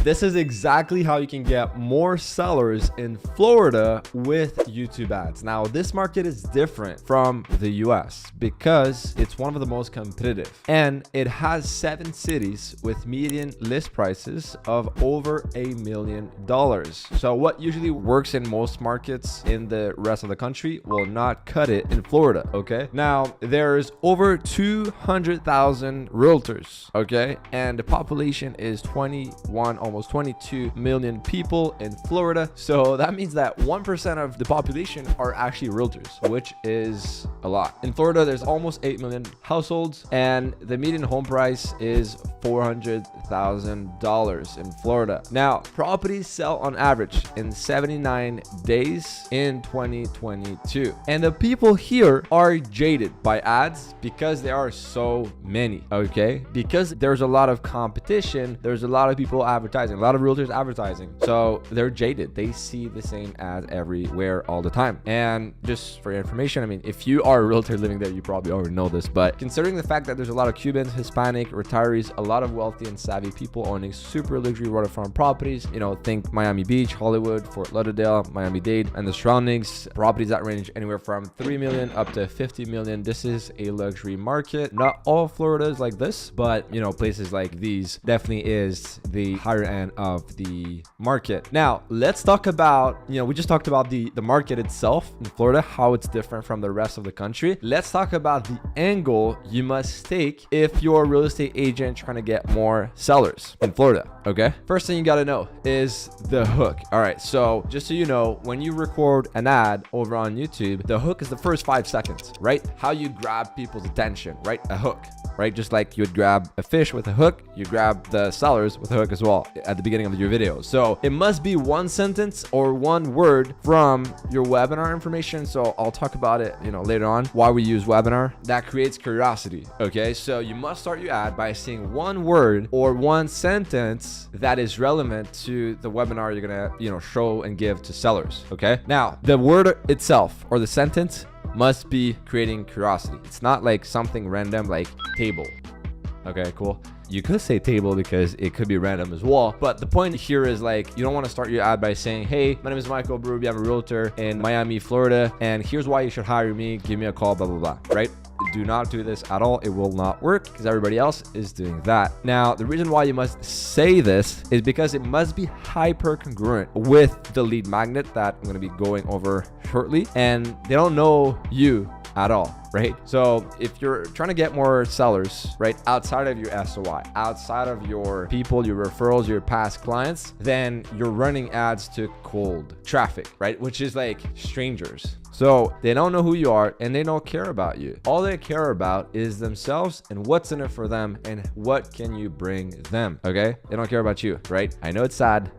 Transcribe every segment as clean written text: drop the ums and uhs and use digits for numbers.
This is exactly how you can get more sellers in Florida with YouTube ads. Now, this market is different from the US because it's one of the most competitive, and it has 7 cities with median list prices of over $1 million. So what usually works in most markets in the rest of the country will not cut it in Florida, okay? Now, there's over 200,000 realtors, okay? And the population is 21, almost 22 million people in Florida. So that means that 1% of the population are actually realtors, which is a lot. In Florida, there's almost 8 million households, and the median home price is $400,000 in Florida. Now, properties sell on average in 79 days in 2022. And the people here are jaded by ads because there are so many, okay? Because there's a lot of competition, there's a lot of people advertising, a lot of realtors advertising. So they're jaded. They see the same ads everywhere all the time. And just for your information, I mean, if you are a realtor living there, you probably already know this, but considering the fact that there's a lot of Cubans, Hispanic, retirees, a lot of wealthy and savvy people owning super luxury waterfront properties, you know, think Miami Beach, Hollywood, Fort Lauderdale, Miami-Dade, and the surroundings, properties that range anywhere from 3 million up to 50 million. This is a luxury market. Not all Florida is like this, but you know, places like these definitely is the higher end of the market. Now, let's talk about, you know, we just talked about the market itself in Florida, how it's different from the rest of the country. Let's talk about the angle you must take if you're a real estate agent trying to get more sellers in Florida, okay? First thing you got to know is the hook. All right, so just so you know, when you record an ad over on YouTube, the hook is the first 5 seconds, right? How you grab people's attention, right? A hook, right? Just like you would grab a fish with a hook, you grab the sellers with a hook as well at the beginning of your video. So it must be one sentence or one word from your webinar information. So I'll talk about it, you know, later on, why we use webinar. That creates curiosity, okay? So you must start your ad by saying one word or one sentence that is relevant to the webinar you're gonna, you know, show and give to sellers, okay? Now, the word itself or the sentence must be creating curiosity. It's not like something random like table. Okay, cool. You could say table because it could be random as well. But the point here is like, you don't want to start your ad by saying, hey, my name is Michael Berube. I'm a realtor in Miami, Florida, and here's why you should hire me. Give me a call, blah, blah, blah, right? Do not do this at all. It will not work because everybody else is doing that. Now, the reason why you must say this is because it must be hyper congruent with the lead magnet that I'm going to be going over shortly. And they don't know you at all, right? So if you're trying to get more sellers, right, outside of your SOI, outside of your people, your referrals, your past clients, then you're running ads to cold traffic, right? Which is like strangers. So they don't know who you are and they don't care about you. All they care about is themselves and what's in it for them and what can you bring them, okay? They don't care about you, right? I know it's sad.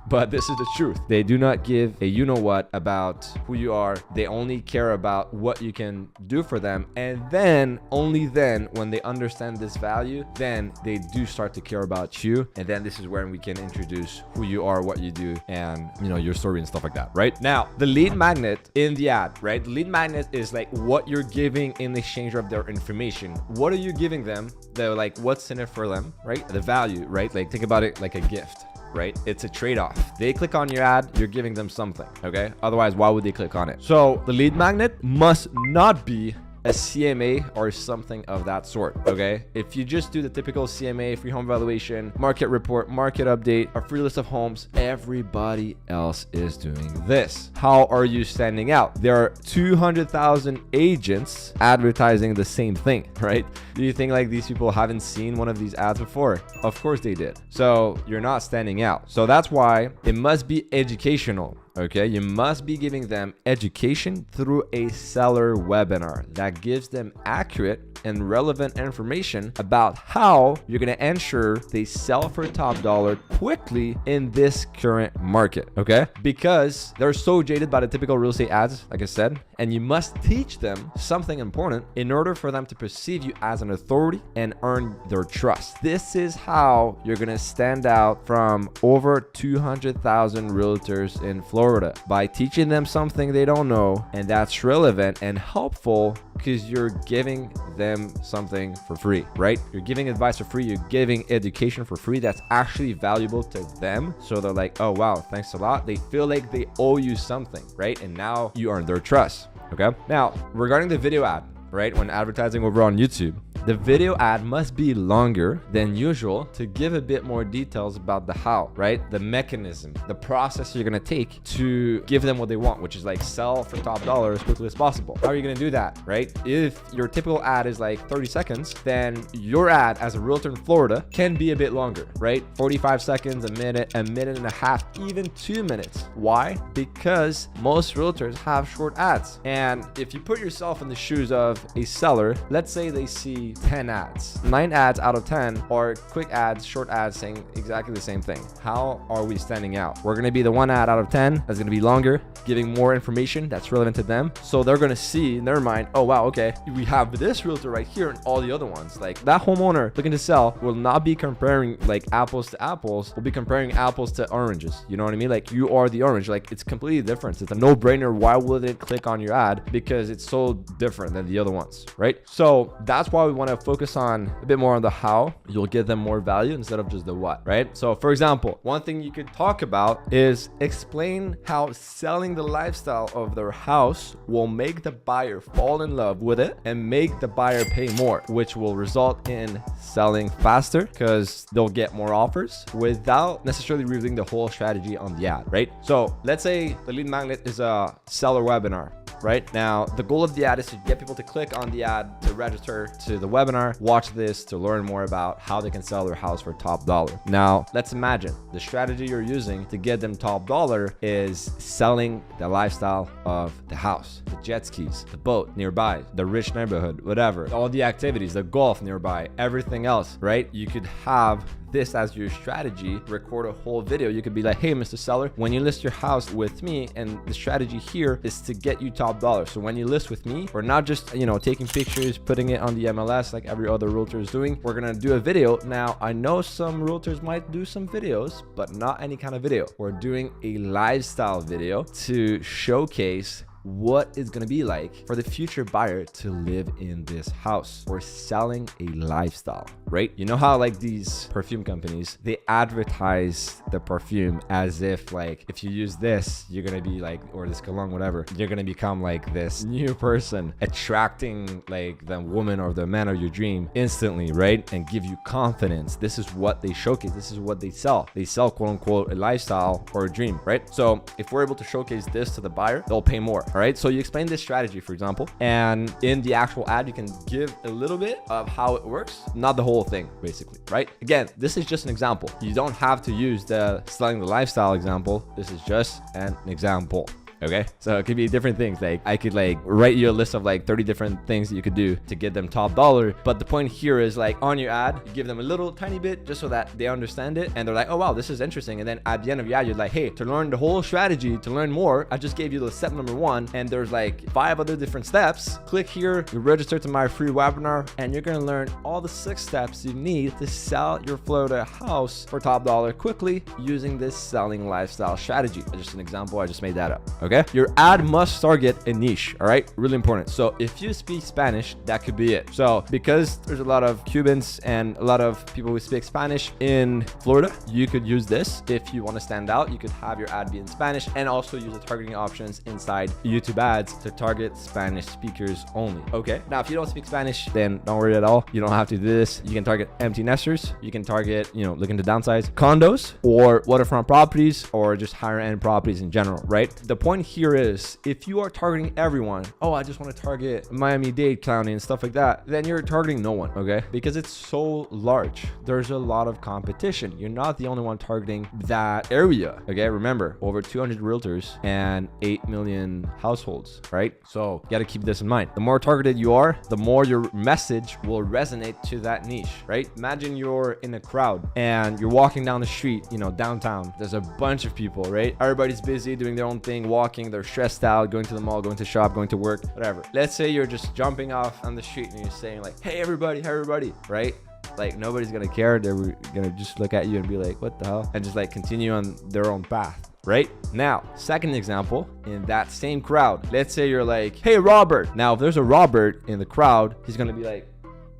But this is the truth. They do not give a you-know-what about who you are. They only care about what you can do for them. And then, only then, when they understand this value, then they do start to care about you. And then this is where we can introduce who you are, what you do, and, you know, your story and stuff like that, right? Now, the lead magnet in the ad, right? The lead magnet is like what you're giving in exchange of their information. What are you giving them? They're like, what's in it for them, right? The value, right? Like, think about it like a gift, right? It's a trade-off. They click on your ad, you're giving them something, okay? Otherwise, why would they click on it? So the lead magnet must not be a CMA or something of that sort, okay? If you just do the typical CMA, free home valuation, market report, market update, a free list of homes, everybody else is doing this. How are you standing out? There are 200,000 agents advertising the same thing, right? Do you think like these people haven't seen one of these ads before? Of course they did. So you're not standing out. So that's why it must be educational. Okay, you must be giving them education through a seller webinar that gives them accurate and relevant information about how you're going to ensure they sell for top dollar quickly in this current market. Okay, because they're so jaded by the typical real estate ads, like I said, and you must teach them something important in order for them to perceive you as an authority and earn their trust. This is how you're going to stand out from over 200,000 realtors in Florida, by teaching them something they don't know and that's relevant and helpful Because you're giving them something for free, right? You're giving advice for free. You're giving education for free that's actually valuable to them. So they're like, oh, wow, thanks a lot. They feel like they owe you something, right? And now you earn their trust, okay? Now, regarding the video ad, right? When advertising over on YouTube, the video ad must be longer than usual to give a bit more details about the how, right? The mechanism, the process you're gonna take to give them what they want, which is like sell for top dollar as quickly as possible. How are you gonna do that, right? If your typical ad is like 30 seconds, then your ad as a realtor in Florida can be a bit longer, right? 45 seconds, a minute and a half, even 2 minutes. Why? Because most realtors have short ads. And if you put yourself in the shoes of a seller, let's say they see 10 ads. 9 ads out of 10 are quick ads, short ads saying exactly the same thing. How are we standing out? We're gonna be the 1 ad out of 10 that's gonna be longer, giving more information that's relevant to them. So they're gonna see in their mind, oh wow, okay, we have this realtor right here and all the other ones. Like that homeowner looking to sell will not be comparing like apples to apples, will be comparing apples to oranges. You know what I mean? Like you are the orange, like it's completely different. It's a no-brainer. Why would it click on your ad? Because it's so different than the other ones, right? So that's why we want to focus on a bit more on the how. You'll give them more value instead of just the what, right? So for example, one thing you could talk about is explain how selling the lifestyle of their house will make the buyer fall in love with it and make the buyer pay more, which will result in selling faster because they'll get more offers without necessarily revealing the whole strategy on the ad, right? So let's say the lead magnet is a seller webinar. Right now, the goal of the ad is to get people to click on the ad to register to the webinar, watch this to learn more about how they can sell their house for top dollar. Now, let's imagine the strategy you're using to get them top dollar is selling the lifestyle of the house, the jet skis, the boat nearby, the rich neighborhood, whatever, all the activities, the golf nearby, everything else, right? You could have this as your strategy, record a whole video. You could be like, hey, Mr. Seller, when you list your house with me, and the strategy here is to get you top dollar. So when you list with me, we're not just, taking pictures, putting it on the MLS like every other realtor is doing. We're going to do a video. Now, I know some realtors might do some videos, but not any kind of video. We're doing a lifestyle video to showcase what it's going to be like for the future buyer to live in this house. We're selling a lifestyle, right? You know how like these perfume companies, they advertise the perfume as if like, if you use this, you're going to be like, or this cologne, whatever, you're going to become like this new person, attracting like the woman or the man of your dream instantly, right? And give you confidence. This is what they showcase. This is what they sell. They sell quote unquote a lifestyle or a dream, right? So if we're able to showcase this to the buyer, they'll pay more. All right, so you explain this strategy, for example, and in the actual ad, you can give a little bit of how it works, not the whole thing, basically, right? Again, this is just an example. You don't have to use the selling the lifestyle example. This is just an example. Okay, so it could be different things. Like I could like write you a list of like 30 different things that you could do to get them top dollar. But the point here is like on your ad, you give them a little tiny bit just so that they understand it. And they're like, oh, wow, this is interesting. And then at the end of your ad, you're like, hey, to learn the whole strategy, to learn more, I just gave you the step number 1. And there's like 5 other different steps. Click here, you register to my free webinar, and you're going to learn all the 6 steps you need to sell your Florida house for top dollar quickly using this selling lifestyle strategy. Just an example. I just made that up. Okay. Your ad must target a niche, all right? Really important. So if you speak Spanish, that could be it. So because there's a lot of Cubans and a lot of people who speak Spanish in Florida, you could use this. If you want to stand out, you could have your ad be in Spanish and also use the targeting options inside YouTube ads to target Spanish speakers only. Okay. Now, if you don't speak Spanish, then don't worry at all. You don't have to do this. You can target empty nesters. You can target, looking to downsize, condos or waterfront properties or just higher end properties in general, right? The point here is if you are targeting everyone, oh, I just want to target Miami-Dade County and stuff like that, then you're targeting no one, okay? Because it's so large. There's a lot of competition. You're not the only one targeting that area, okay? Remember, over 200 realtors and 8 million households, right? So you got to keep this in mind. The more targeted you are, the more your message will resonate to that niche, right? Imagine you're in a crowd and you're walking down the street, downtown. There's a bunch of people, right? Everybody's busy doing their own thing, walking, they're stressed out, going to the mall, going to shop, going to work, whatever. Let's say you're just jumping off on the street and you're saying like, hey everybody, right? Like nobody's gonna care. They're gonna just look at you and be like, what the hell? And just like continue on their own path. right? Now, second example, in that same crowd, let's say you're like, hey, Robert. Now, if there's a Robert in the crowd, he's going to be like,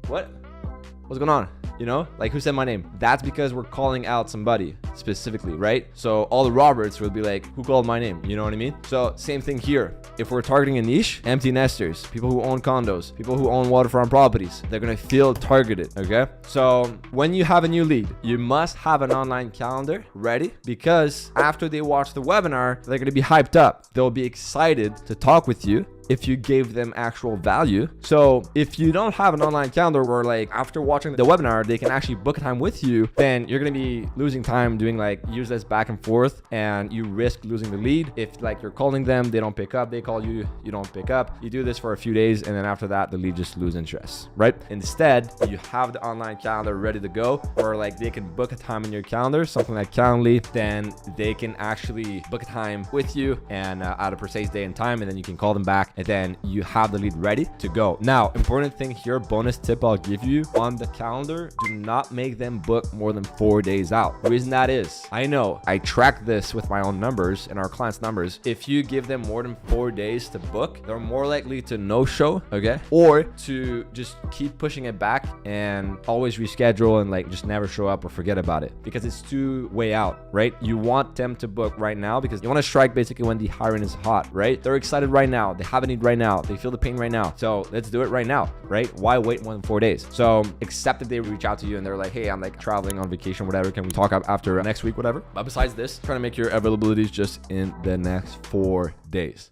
what? What's going on? You know, like, who said my name? That's because we're calling out somebody specifically, right? So all the Roberts will be like, who called my name? You know what I mean? So same thing here. If we're targeting a niche, empty nesters, people who own condos, people who own waterfront properties, they're going to feel targeted. Okay. So when you have a new lead, you must have an online calendar ready, because after they watch the webinar, they're going to be hyped up. They'll be excited to talk with you if you gave them actual value. So if you don't have an online calendar where, like, after watching the webinar, they can actually book a time with you, then you're going to be losing time doing like useless back and forth, and you risk losing the lead. If, like, you're calling them, they don't pick up, they call you, you don't pick up. You do this for a few days, and then after that, the lead just lose interest, right? Instead, you have the online calendar ready to go, or like they can book a time in your calendar, something like Calendly, then they can actually book a time with you and at a precise day and time, and then you can call them back, and then you have the lead ready to go. Now, important thing here, bonus tip I'll give you on the calendar, do not make them book more than 4 days out. The reason that is, I know I track this with my own numbers and our clients' numbers. If you give them more than 4 days to book, they're more likely to no show, okay? Or to just keep pushing it back and always reschedule and like just never show up or forget about it, because it's too way out, right? You want them to book right now, because you want to strike basically when the hiring is hot, right? They're excited right now. They have a need right now. They feel the pain right now. So let's do it right now, right? Why wait more than 4 days? So except if they reach out to you and they're like, hey, I'm like traveling on vacation, whatever. Can we talk after next week, whatever? But besides this, trying to make your availabilities just in the next 4 days.